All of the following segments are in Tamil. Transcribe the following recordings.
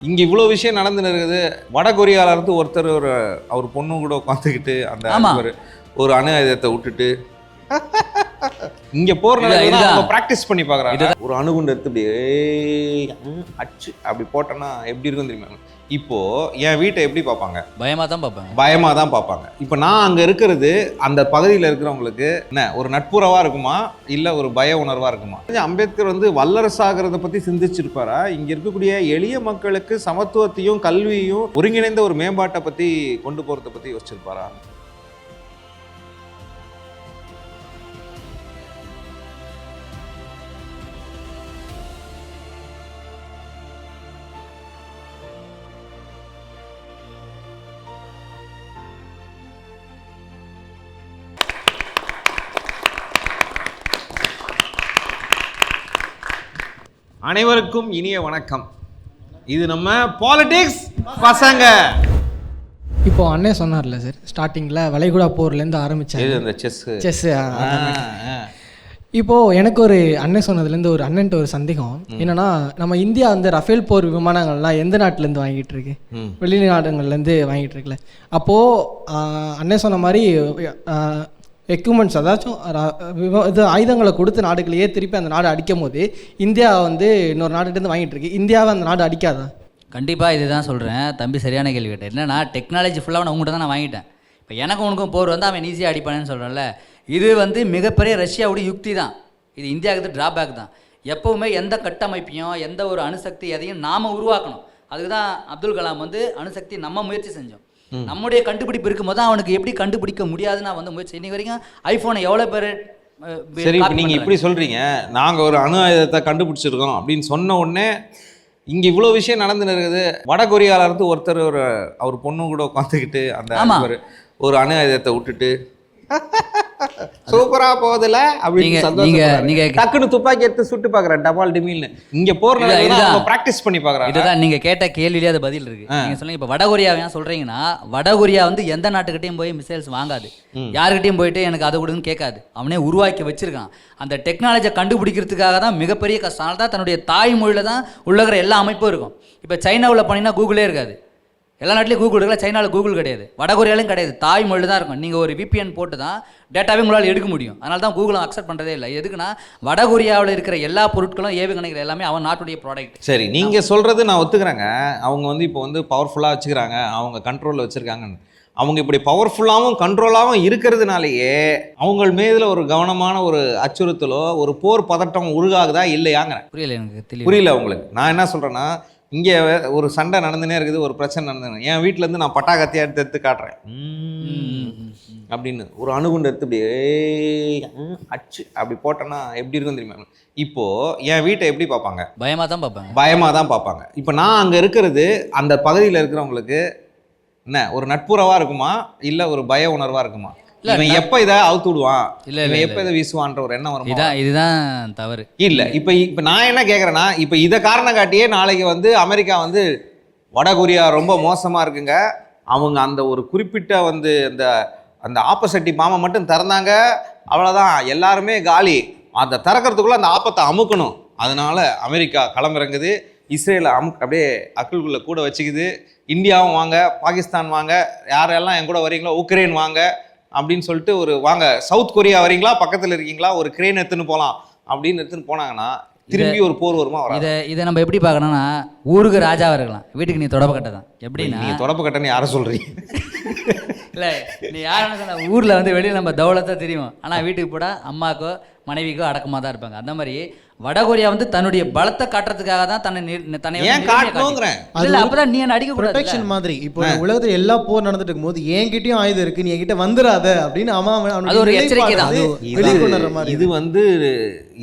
இங்க இவ்வளவு விஷயம் நடந்துன்னு இருக்குது. வட கொரியால இருந்து ஒருத்தர் அவர் பொண்ணு கூட உட்காந்துக்கிட்டு அந்த ஒரு அணு ஆயுதத்தை விட்டுட்டு இங்க போர் நடக்குது. பிராக்டிஸ் பண்ணி பாக்குறாங்க. ஒரு அணுகுண்டு எடுத்து அப்படியே அச்சு அப்படி போட்டோன்னா எப்படி இருக்கும் தெரியுமா? இப்போ என் வீட்டை எப்படி பார்ப்பாங்க? பயமா தான் பார்ப்பாங்க. இப்போ நான் அங்க இருக்கிறது அந்த பகுதியில் இருக்கிறவங்களுக்கு என்ன ஒரு நட்புறவா இருக்குமா இல்ல ஒரு பய உணர்வா இருக்குமா? அம்பேத்கர் வல்லரசாகிறத பத்தி சிந்திச்சிருப்பாரா? இங்க இருக்கக்கூடிய எளிய மக்களுக்கு சமத்துவத்தையும் கல்வியையும் ஒருங்கிணைந்த ஒரு மேம்பாட்டை பத்தி கொண்டு போறதை பத்தி யோசிச்சிருப்பாரா? அனைவருக்கும் இனிய வணக்கம். இது நம்ம பாலிடிக்ஸ் பசங்க. இப்போ அண்ணே சொன்னார்ல சார், ஸ்டார்டிங்கில் வளைகுடா போர்லேருந்து ஆரம்பிச்சாரு இந்த செஸ். இப்போது எனக்கு ஒரு அண்ணன் சொன்னதுலேருந்து ஒரு அண்ணன்ட்டு ஒரு சந்தேகம் என்னென்னா, நம்ம இந்தியா ரஃபேல் போர் விமானங்கள்லாம் எந்த நாட்டிலேருந்து வாங்கிட்டு இருக்கு? வெளிநாடுகள்லேருந்து வாங்கிட்டு இருக்குல்ல. அப்போது அண்ணன் சொன்ன மாதிரி எக்யூப்மெண்ட்ஸ் அதாச்சும் இது ஆயுதங்களை கொடுத்து நாடுகளையே திருப்பி அந்த நாடு அடிக்கும் போது இந்தியா இன்னொரு நாடுகிட்டேருந்து வாங்கிட்டு இருக்கு. இந்தியாவை அந்த நாடு அடிக்காதா? கண்டிப்பாக இதுதான் சொல்கிறேன். தம்பி சரியான கேள்வி கேட்டேன். என்னன்னா டெக்னாலஜி ஃபுல்லாக நான் உங்கள்கிட்ட தான் நான் வாங்கிட்டேன். இப்போ எனக்கும் உனக்கும் போர் அவன் ஈஸியாக அடிப்பானேன்னு சொல்கிறேன்ல. இது மிகப்பெரிய ரஷ்யாவுடைய யுக்தி தான். இது இந்தியாவுக்கு ட்ராபேக் தான். எப்போவுமே எந்த கட்டமைப்பையும் எந்த ஒரு அணுசக்தி எதையும் நாம் உருவாக்கணும். அதுக்கு தான் அப்துல் கலாம் அணுசக்தி நம்ம முயற்சி செஞ்சோம். நம்முடைய கண்டுபிடிப்பு இருக்கும்போது அவனுக்கு எப்படி கண்டுபிடிக்க முடியாதுன்னு முயற்சி. இன்னைக்கு வரைக்கும் ஐஃபோனை எவ்வளோ பேர் சரி இப்போ நீங்கள் இப்படி சொல்கிறீங்க, நாங்கள் ஒரு அணு ஆயுதத்தை கண்டுபிடிச்சிருக்கோம் அப்படின்னு சொன்ன உடனே இங்கே இவ்வளோ விஷயம் நடந்துன்னு இருக்குது. வட கொரியால இருந்து ஒருத்தர் அவர் பொண்ணு கூட உட்காந்துக்கிட்டு அந்த ஒரு அணு ஆயுதத்தை விட்டுட்டு சூப்பரா போகுதுல அப்படின்னு டக்குன்னு துப்பாக்கி எடுத்து சுட்டு பாக்குறேன் டபால் டிமில்னு. இங்க போர் பிராக்டிஸ் பண்ணி பாக்குறாங்க. இதுதான் நீங்க கேட்ட கேள்வியிலே அது பதில் இருக்கு. நீங்க சொல்லுங்க, இப்ப வடகொரியா ஏன் சொல்றீங்கன்னா, வடகொரியா எந்த நாட்டுக்கிட்டையும் போய் மிசைல்ஸ் வாங்காது, யாருக்கிட்டையும் போயிட்டு எனக்கு அதை கொடுன்னு கேட்காது. அவனே உருவாக்கி வச்சிருக்கான். அந்த டெக்னாலஜியை கண்டுபிடிக்கிறதுக்காக தான் மிகப்பெரிய கஷ்டம். அதனால தான் தன்னுடைய தாய்மொழியில தான் உள்ளகிற எல்லா அமைப்பும் இருக்கும். இப்போ சைனாவில் போனீங்கன்னா கூகுளே இருக்காது. எல்லா நாட்டிலையும் கூகுள் இருக்கல, சைனாவில் கூகுள் கிடையாது, வடகொரியாலையும் கிடையாது. தாய்மொழி தான் இருக்கும். நீங்கள் ஒரு விபிஎன் போட்டு தான் டேட்டாவே உங்களால் எடுக்க முடியும். அதனால தான் கூகுளும் அக்செப்ட் பண்ணுறதே இல்லை. எதுக்குன்னா வடகொரியாவில் இருக்கிற எல்லா பொருட்களும் ஏவுகணைகள் எல்லாமே அவன் நாட்டுடைய ப்ராடக்ட். சரி, நீங்கள் சொல்கிறது நான் ஒத்துக்கிறேங்க. அவங்க இப்போ பவர்ஃபுல்லாக வச்சுக்கிறாங்க, அவங்க கண்ட்ரோலில் வச்சுருக்காங்கன்னு. அவங்க இப்படி பவர்ஃபுல்லாகவும் கண்ட்ரோலாகவும் இருக்கிறதுனாலேயே அவங்க மேதில் ஒரு கவனமான ஒரு அச்சுறுத்தலோ ஒரு போர் பதட்டம் உருகாகுதா இல்லையாங்கிறேன். புரியல எனக்கு, புரியல உங்களுக்கு. நான் என்ன சொல்கிறேன்னா, இங்கே ஒரு சண்டை நடந்துனே இருக்குது, ஒரு பிரச்சனை நடந்துன்னு என் வீட்டிலேருந்து நான் பட்டாக்கத்தியாக எடுத்து காட்டுறேன் அப்படின்னு ஒரு அணுகுண்டு எடுத்து அப்படியே அச்சு அப்படி போட்டோன்னா எப்படி இருக்கும் தெரியுமா? இப்போது என் வீட்டை எப்படி பார்ப்பாங்க? பயமாக தான் பார்ப்பாங்க. இப்போ நான் அங்கே இருக்கிறது அந்த பகுதியில் இருக்கிறவங்களுக்கு என்ன ஒரு நட்புறவாக இருக்குமா இல்லை ஒரு பய உணர்வாக இருக்குமா? இவன் எப்போ இதை அவுத்து விடுவான், இல்லை எப்போ இதை வீசுவான்ற ஒரு எண்ணம் வரும். இதுதான் தவறு. இல்லை இப்போ நான் என்ன கேட்குறேன்னா, இப்போ இதை காரணம் காட்டியே நாளைக்கு அமெரிக்கா வட கொரியா ரொம்ப மோசமாக இருக்குங்க, அவங்க அந்த ஒரு குறிப்பிட்ட அந்த அந்த ஆப்போசிட்டி பாம்பை மட்டும் திறந்தாங்க, அவ்வளோதான் எல்லாருமே காலி. அதை திறக்கிறதுக்குள்ளே அந்த ஆப்பத்தை அமுக்கணும். அதனால அமெரிக்கா களமிறங்குது, இஸ்ரேலை அப்படியே அக்குள்குள்ளே கூட வச்சுக்குது. இந்தியாவும் வாங்க, பாகிஸ்தான் வாங்க, யாரெல்லாம் என் கூட வரீங்களோ உக்ரைன் வாங்க அப்படின்னு சொல்லிட்டு வாங்க சவுத் கொரியா வரீங்களா, பக்கத்தில் இருக்கீங்களா, ஒரு கிரேன் எடுத்துன்னு போகலாம் அப்படின்னு எடுத்துன்னு போனாங்கன்னா திரும்பி ஒரு போர் வருமா? இதை நம்ம எப்படி பார்க்கணும்னா, ஊருக்கு ராஜாவாக இருக்கலாம், வீட்டுக்கு நீ தொடப்ப கட்டை தான். எப்படின்னா நீங்கள் தொடப்ப கட்டைன்னு யாரை சொல்கிறீங்க? இல்லை, நீ யாருன்னு சொன்ன ஊரில் வெளியில் நம்ம தௌலத்தை தெரியும், ஆனால் வீட்டுக்கு போட அம்மாக்கோ மனைவிக்கோ அடக்கமாக தான் இருப்பாங்க. அந்த மாதிரி வடகொரியா தன்னுடைய பலத்தை காட்டுறதுக்காக தான் தன்னை அப்பதான் நீ என்ன அடிக்க ப்ரொடெக்ஷன் மாதிரி. இப்போ உலகத்துல எல்லா போர் நடந்துட்டு இருக்கும் போது என்கிட்டயும் ஆயுதம் இருக்கு, நீ என்கிட்ட வந்துடாத அப்படின்னு அது ஒரு எச்சரிக்கை தான்.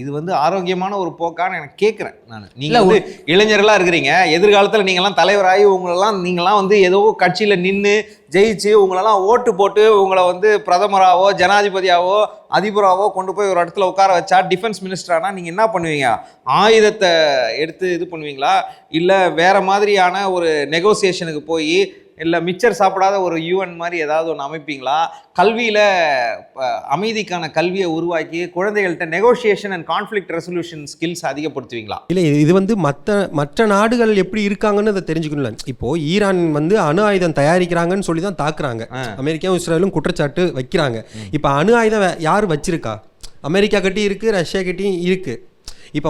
இது ஆரோக்கியமான ஒரு போக்கான்னு எனக்கு கேட்குறேன் நான். நீங்க இளைஞர்களா இருக்கிறீங்க, எதிர்காலத்தில் நீங்கள்லாம் தலைவராகி நீங்களாம் ஏதோ கட்சியில் நின்று ஜெயிச்சு உங்களெல்லாம் ஓட்டு போட்டு உங்களை பிரதமராவோ ஜனாதிபதியாவோ அதிபராவோ கொண்டு போய் ஒரு இடத்துல உட்கார வச்சா டிஃபென்ஸ் மினிஸ்டரானா நீங்கள் என்ன பண்ணுவீங்க? ஆயுதத்தை எடுத்து இது பண்ணுவீங்களா, இல்லை வேற மாதிரியான ஒரு நெகோசியேஷனுக்கு போய் இல்லை மிச்சர் சாப்பிடாத ஒரு யூஎன் மாதிரி ஏதாவது ஒன்று அமைப்பீங்களா? கல்வியில் அமைதிக்கான கல்வியை உருவாக்கி குழந்தைகள்கிட்ட negotiation and conflict resolution skills அதிகப்படுத்துவீங்களா? இல்லை, இது வந்து மற்ற நாடுகள் எப்படி இருக்காங்கன்னு அதை தெரிஞ்சுக்கணும்ல. இப்போ ஈரான் வந்து அணு ஆயுதம் தயாரிக்கிறாங்கன்னு சொல்லி தான் தாக்குறாங்க. அமெரிக்காவும் இஸ்ரேலும் குற்றச்சாட்டு வைக்கிறாங்க. இப்போ அணு ஆயுதம் யார் வச்சிருக்கா? அமெரிக்கா கிட்டே இருக்குது, ரஷ்யா கிட்டேயும் இருக்குது. இப்போ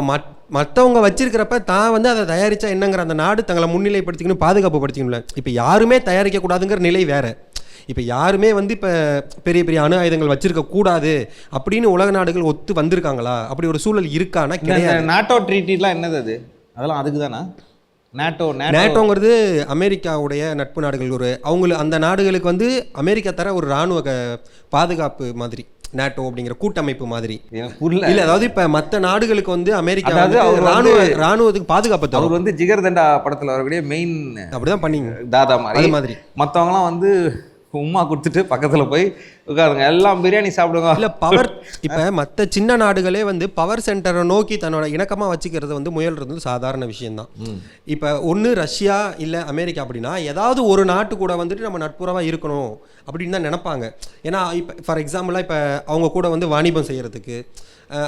மற்றவங்க வச்சிருக்கிறப்ப தான் வந்து அதை தயாரித்தா என்னங்கிற அந்த நாடு தங்களை முன்னிலைப்படுத்திக்கணும், பாதுகாப்பு படுத்திக்கணும்ல. இப்போ யாருமே தயாரிக்கக்கூடாதுங்கிற நிலை வேறு. இப்போ யாருமே வந்து இப்போ பெரிய பெரிய அணு ஆயுதங்கள் வச்சிருக்க கூடாது அப்படின்னு உலக நாடுகள் ஒத்து வந்திருக்காங்களா? அப்படி ஒரு சூழல் இருக்கானா? கிடையாது. நாட்டோ ட்ரீட்டிலாம் என்னது அது? அதெல்லாம் அதுக்கு தானே நேட்டோங்கிறது அமெரிக்காவுடைய நட்பு நாடுகள். அந்த நாடுகளுக்கு வந்து அமெரிக்கா தர ஒரு இராணுவ பாதுகாப்பு மாதிரி நேட்டோ அப்படிங்கிற கூட்டமைப்பு மாதிரி. இல்ல, அதாவது இப்ப மற்ற நாடுகளுக்கு வந்து அமெரிக்கா ராணுவத்துக்கு பாதுகாப்பு தரும். அவர் வந்து ஜிகர்தண்டா படத்துல வரக்கூடிய மெயின் அப்படிதான் பண்ணீங்க தாதா மாதிரி. மற்றவங்களாம் வந்து உமா கொடுத்துட்டு பக்கத்துல போய் உட்காருங்க, எல்லாம் பிரியாணி சாப்பிடுங்க. இல்ல பவர் இப்ப மற்ற சின்ன நாடுகளே வந்து பவர் சென்டரை நோக்கி தன்னோட இணக்கமா வச்சுக்கிறது வந்து முயல்றது சாதாரண விஷயம்தான். இப்ப ஒன்று ரஷ்யா இல்ல அமெரிக்கா அப்படின்னா ஏதாவது ஒரு நாட்டு கூட வந்துட்டு நம்ம நட்புறவா இருக்கணும் அப்படின்னு தான் நினைப்பாங்க. ஏன்னா இப்போ ஃபார் எக்ஸாம்பிளாக இப்போ அவங்க கூட வந்து வாணிபம் செய்யறதுக்கு,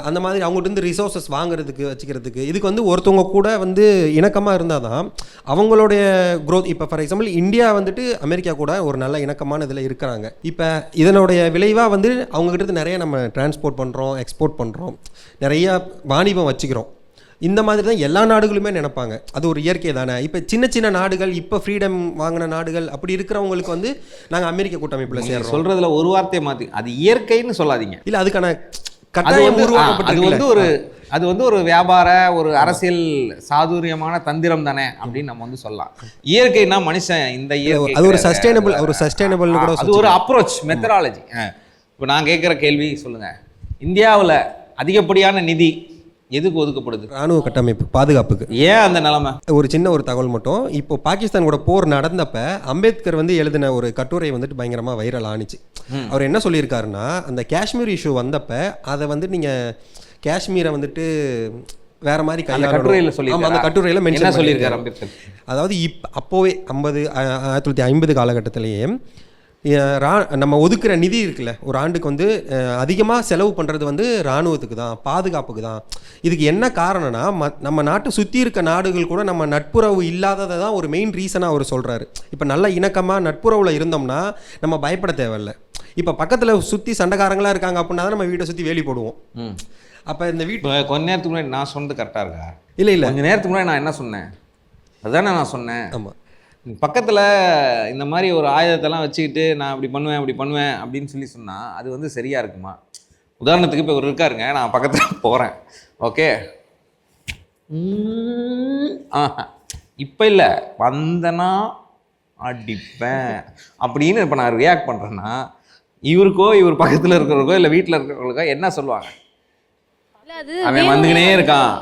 அந்த மாதிரி அவங்ககிட்ட இருந்து ரிசோர்ஸஸ் வாங்குறதுக்கு வச்சுக்கிறதுக்கு, இதுக்கு வந்து ஒருத்தவங்க கூட வந்து இணக்கமாக இருந்தால் தான் அவங்களுடைய க்ரோத். இப்போ ஃபார் எக்ஸாம்பிள் இந்தியா வந்துட்டு அமெரிக்கா கூட ஒரு நல்ல இணக்கமான இதில் இருக்கிறாங்க. இப்போ இதனுடைய விளைவாக வந்து அவங்ககிட்ட நிறைய நம்ம டிரான்ஸ்போர்ட் பண்ணுறோம், எக்ஸ்போர்ட் பண்ணுறோம், நிறையா வாணிபம் வச்சுக்கிறோம். இந்த மாதிரி தான் எல்லா நாடுகளுமே நினைப்பாங்க. அது ஒரு இயற்கை தானே. இப்போ சின்ன சின்ன நாடுகள், இப்போ ஃப்ரீடம் வாங்கின நாடுகள் அப்படி இருக்கிறவங்களுக்கு வந்து நாங்கள் அமெரிக்க கூட்டமைப்பில் சேர்றோம் சொல்கிறதுல ஒரு வார்த்தையை மாற்றி அது இயற்கைன்னு சொல்லாதீங்க. இல்லை, அதுக்கான கட்டாயம் உருவாக்கப்பட்டு அது வந்து ஒரு வியாபார ஒரு அரசியல் சாதுரியமான தந்திரம் தானே அப்படின்னு நம்ம வந்து சொல்லலாம். இயற்கைனா மனுஷன் இந்த இயற்கை அது ஒரு சஸ்டைனபிள் கூட அது ஒரு அப்ரோச் மெத்தடாலஜி. இப்போ நான் கேட்குற கேள்வி சொல்லுங்க, இந்தியாவில் அதிகப்படியான நிதி எதுக்கு ஒதுக்கப்படுது? ராணுவ கட்டமைப்பு பாதுகாப்புக்கு. ஏன் அந்த நிலைமை? ஒரு சின்ன ஒரு தகவல் மட்டும். இப்போ பாகிஸ்தான் கூட போர் நடந்தப்ப அம்பேத்கர் வந்து எழுதின ஒரு கட்டுரை வந்துட்டு பயங்கரமா வைரல் ஆனிச்சு. அவர் என்ன சொல்லியிருக்காருன்னா, அந்த காஷ்மீர் இஷ்யூ வந்தப்ப அதை வந்து நீங்க காஷ்மீரை வந்துட்டு வேற மாதிரி அந்த கட்டுரையில மென்ஷன் சொல்லியிருக்காரு அம்பேத்கர். அதாவது அப்போவே 1950 காலகட்டத்திலேயே நம்ம ஒதுக்குற நிதி இருக்குல்ல, ஒரு ஆண்டுக்கு வந்து அதிகமாக செலவு பண்ணுறது வந்து இராணுவத்துக்கு தான், பாதுகாப்புக்கு தான். இதுக்கு என்ன காரணம்னா, நம்ம நாட்டை சுற்றி இருக்க நாடுகள் கூட நம்ம நட்புறவு இல்லாததை தான் ஒரு மெயின் ரீசனாக அவர் சொல்கிறாரு. இப்போ நல்ல இணக்கமாக நட்புறவில் இருந்தோம்னா நம்ம பயப்பட தேவையில்லை. இப்போ பக்கத்தில் சுற்றி சண்டைக்காரங்களாக இருக்காங்க அப்படின்னா தான் நம்ம வீட்டை சுற்றி வேலி போடுவோம். அப்போ இந்த கொஞ்ச நேரத்துக்கு முன்னாடி நான் சொன்னது கரெக்டாக இருக்கா? இல்லை கொஞ்ச நேரத்துக்கு முன்னாடி நான் என்ன சொன்னேன்? அதுதானே நான் சொன்னேன். ஆமாம், பக்கத்தில் இந்த மாதிரி ஒரு ஆயுதத்தெல்லாம் வச்சுக்கிட்டு நான் அப்படி பண்ணுவேன் அப்படின்னு சொல்லி சொன்னால் அது வந்து சரியாக இருக்குமா? உதாரணத்துக்கு இப்போ ஒரு இருக்காருங்க, நான் பக்கத்தில் போகிறேன், ஓகே, இப்போ இல்லை வந்தனா அடிப்பேன் அப்படின்னு இப்போ நான் ரியாக்ட் பண்ணுறேன்னா இவருக்கோ இவர் பக்கத்தில் இருக்கிறவருக்கோ இல்லை வீட்டில் இருக்கிறவங்களுக்கோ என்ன சொல்லுவாங்க? அவன் வந்துக்கினே இருக்கான்,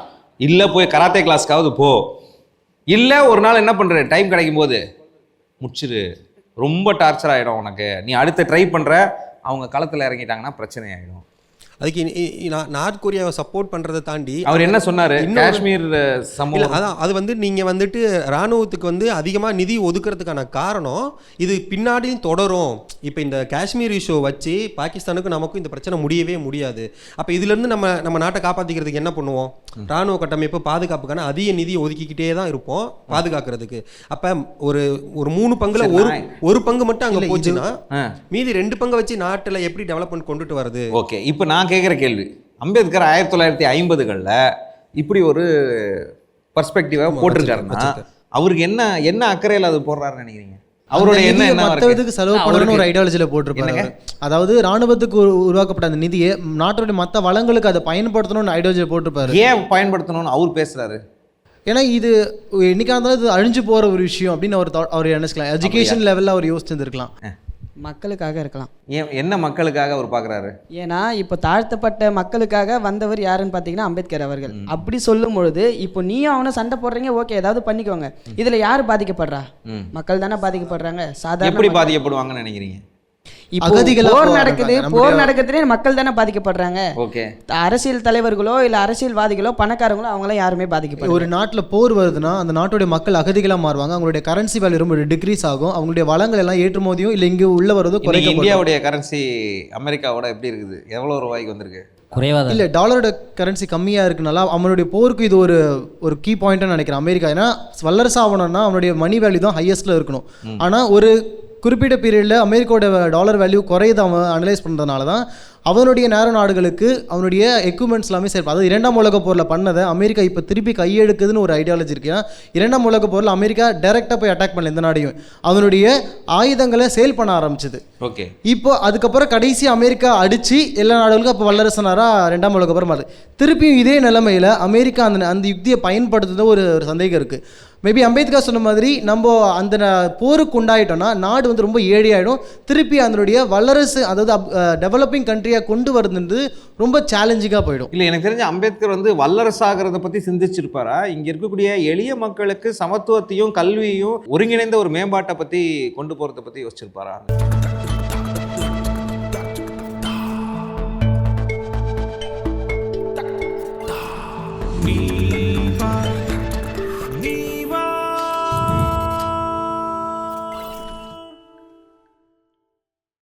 இல்லை போய் கராத்தே கிளாஸ்க்காவது போ, இல்லை ஒரு நாள் என்ன பண்ணுற டைம் கிடைக்கும் போது முடிச்சிரு, ரொம்ப டார்ச்சர் ஆகிடும் உனக்கு, நீ அடுத்த ட்ரை பண்ணுற, அவங்க களத்தில் இறங்கிட்டாங்கன்னா பிரச்சனை ஆகிடும். அதுக்கு நார்த் கொரியாவை சப்போர்ட் பண்ணுறதை தாண்டி அவர் என்ன சொன்னார்? காஷ்மீர் சம்பவம் அதான். அது வந்து நீங்கள் வந்துட்டு இராணுவத்துக்கு வந்து அதிகமாக நிதி ஒதுக்கிறதுக்கான காரணம் இது பின்னாடியும் தொடரும். இப்போ இந்த காஷ்மீர் இஷ்யூ வச்சு பாகிஸ்தானுக்கும் நமக்கும் இந்த பிரச்சனை முடியவே முடியாது. அப்போ இதுலேருந்து நம்ம நாட்டை காப்பாற்றிக்கிறதுக்கு என்ன பண்ணுவோம்? இராணுவ கட்டமைப்பு பாதுகாப்புக்கான அதிக நிதி ஒதுக்கிக்கிட்டே தான் இருப்போம் பாதுகாக்கிறதுக்கு. அப்போ ஒரு 3 பங்குல ஒரு பங்கு மட்டும் அங்கே போச்சுன்னா மீதி 2 பங்கு வச்சு நாட்டில் எப்படி டெவலப்மெண்ட் கொண்டுட்டு வருது? ஓகே, இப்போ நான் கேட்குற கேள்வி, அம்பேத்கர் 1950களில் இப்படி ஒரு பர்ஸ்பெக்டிவை போட்டிருக்காருன்னா அவருக்கு என்ன அக்கறையில் அது போடுறாருன்னு நினைக்கிறீங்க? அவருடைய மற்றதுக்கு செலவு பண்ணணும்னு ஒரு ஐடியாலஜியில் போட்டிருப்பாங்க. அதாவது ராணுவத்துக்கு உருவாக்கப்பட்ட அந்த நிதியை நாட்டுடைய மற்ற வளங்களுக்கு அதை பயன்படுத்தணும்னு ஐடியாலஜியில் போட்டிருப்பாரு. ஏன் பயன்படுத்தணும்னு அவர் பேசுறாரு? ஏன்னா இது என்னைக்கா இருந்தாலும் இது அழிஞ்சு போகிற ஒரு விஷயம் அப்படின்னு அவர் நினைச்சுக்கலாம். எஜுகேஷன் லெவலில் அவர் யோசிச்சிருந்துருக்கலாம். மக்களுக்காக இருக்கலாம். என்ன மக்களுக்காக அவர் பார்க்குறாரு? ஏன்னா இப்போ தாழ்த்தப்பட்ட மக்களுக்காக வந்தவர் யாருன்னு பார்த்தீங்கன்னா அம்பேத்கர் அவர்கள். அப்படி சொல்லும் பொழுது இப்போ நீயும் அவனை சண்டை போடுறீங்க, ஓகே ஏதாவது பண்ணிக்கோங்க, இதில் யார் பாதிக்கப்படுறா? மக்கள் தானே பாதிக்கப்படுறாங்க. சாதாரண எப்படி பாதிக்கப்படுவாங்கன்னு நினைக்கிறீங்க? இப்போ அகதிகளா போர் போக நடக்குது, ஆரம்பிப்பாங்க. போர் நம்முடைய- நடக்கிறதுலே மக்கள் தானே பாதிக்கப்படுறாங்க. ஓகே. அரசியல் தலைவர்களோ இல்ல அரசியல்வாதிகளோ பணக்காரங்களோ அவங்களாம் யாருமே பாதிக்கப்படுறாங்க. ஒரு நாட்டில் போர் வருதுன்னா அந்த நாட்டுடைய மக்கள் அகதிகளாக மாறுவாங்க. அவங்களுடைய கரன்சி வேல்யூ ரொம்ப டிக்ரீஸ் ஆகும். அவங்களுடைய வளங்கள் எல்லாம் ஏற்றுமதியும் இல்லை இங்கே உள்ள வரதோ இன்னைக்கு குறைக்கப்படும். இந்தியாவுடைய கரன்சி அமெரிக்காவோட எப்படி இருக்குது? எவ்வளோ ரூபாய்க்கு வந்திருக்கு? குறைவாக தான் இல்லை டாலரோட கரன்சி கம்மியாக இருக்குனால அவனுடைய போருக்கு இது ஒரு கீ பாயிண்ட்டாக நினைக்கிறேன் அமெரிக்கா. ஏன்னா வல்லரசு ஆகணும்னா அவனுடைய மணி வேல்யூ தான் ஹையஸ்ட்டில் இருக்கணும். ஆனால் ஒரு குறிப்பிட்ட பீரியடில் அமெரிக்காவோட டாலர் வேல்யூ குறையுது அவன் அனலைஸ் பண்ணுறதுனால தான் அவனுடைய நேர நாடுகளுக்கு அவனுடைய எக்யூப்மெண்ட்ஸ் எல்லாமே சேர்ப்பு. அதாவது 2ஆம் உலகப் போரில் பண்ணதை அமெரிக்கா இப்போ திருப்பி கையெடுக்குதுன்னு ஒரு ஐடியாலஜி இருக்கு. ஏன்னா 2ஆம் உலகப் போரில் அமெரிக்கா டைரெக்டாக போய் அட்டாக் பண்ணல எந்த நாடையும், அவனுடைய ஆயுதங்களை சேல் பண்ண ஆரம்பிச்சது. ஓகே. இப்போ அதுக்கப்புறம் கடைசி அமெரிக்கா அடித்து எல்லா நாடுகளுக்கும் அப்போ வல்லரசனாராக 2ஆம் உலகப் போர் மாறுது. திருப்பியும் இதே நிலைமையில் அமெரிக்கா அந்த யுக்தியை பயன்படுத்துறது ஒரு சந்தேகம் இருக்குது. மேபி அம்பேத்கர் சொன்ன மாதிரி நம்ம அந்த போருக்கு உண்டாயிட்டோம்னா நாடு வந்து ரொம்ப ஏழையாயிடும். திருப்பி அதனுடைய வல்லரசு அதாவது டெவலப்பிங் கண்ட்ரியாக கொண்டு வருதுன்றது ரொம்ப சேலஞ்சிங்காக போயிடும். இல்லை, எனக்கு தெரிஞ்ச அம்பேத்கர் வந்து வல்லரசாகிறத பற்றி சிந்திச்சிருப்பாரா? இங்கே இருக்கக்கூடிய எளிய மக்களுக்கு சமத்துவத்தையும் கல்வியையும் ஒருங்கிணைந்த ஒரு மேம்பாட்டை பற்றி கொண்டு போகிறத பற்றி யோசிச்சிருப்பாரா?